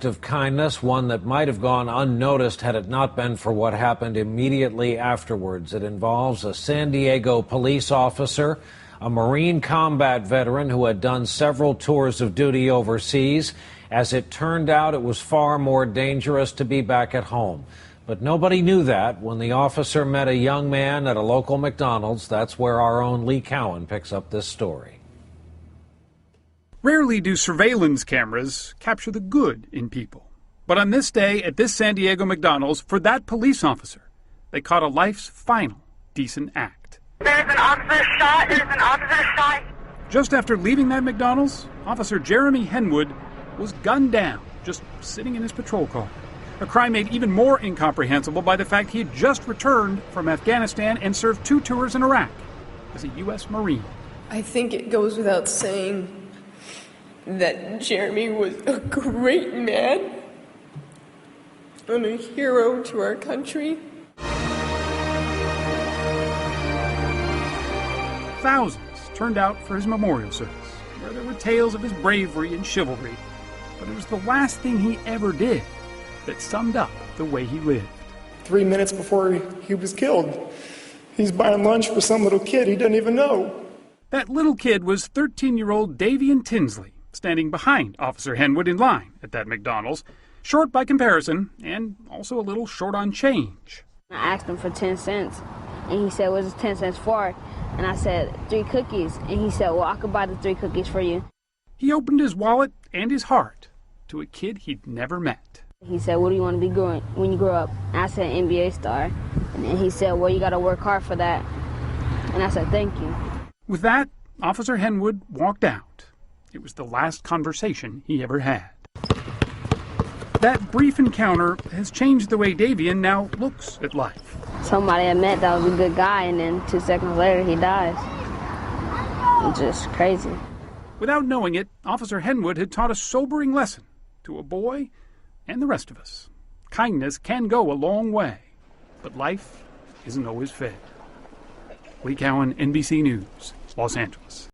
act of kindness, one that might have gone unnoticed had it not been for what happened immediately afterwards. It involves a San Diego police officer, a Marine combat veteran who had done several tours of duty overseas. As it turned out, it was far more dangerous to be back at home. But nobody knew that when the officer met a young man at a local McDonald's. That's where our own Lee Cowan picks up this story. Rarely do surveillance cameras capture the good in people. But on this day at this San Diego McDonald's, for that police officer, they caught a life's final decent act. There's an officer shot. There's an officer shot. Just after leaving that McDonald's, Officer Jeremy Henwood was gunned down, just sitting in his patrol car. A crime made even more incomprehensible by the fact he had just returned from Afghanistan and served 2 tours in Iraq as a U.S. Marine. I think it goes without saying that Jeremy was a great man and a hero to our country. Thousands turned out for his memorial service, where there were tales of his bravery and chivalry. But it was the last thing he ever did that summed up the way he lived. 3 minutes before he was killed, he's buying lunch for some little kid he doesn't even know. That little kid was 13-year-old Davian Tinsley, standing behind Officer Henwood in line at that McDonald's, short by comparison and also a little short on change. I asked him for 10 cents, and he said, "What's this 10 cents for?" And I said, 3 cookies. And he said, "Well, I could buy the 3 cookies for you." He opened his wallet and his heart to a kid he'd never met. He said, "What do you want to be when you grow up?" And I said, "NBA star." And then he said, "Well, you got to work hard for that." And I said, "Thank you." With that, Officer Henwood walked out. It was the last conversation he ever had. That brief encounter has changed the way Davian now looks at life. Somebody I met that was a good guy, and then 2 seconds later he dies. It's just crazy. Without knowing it, Officer Henwood had taught a sobering lesson to a boy and the rest of us. Kindness can go a long way, but life isn't always fair. Lee Cowan, NBC News, Los Angeles.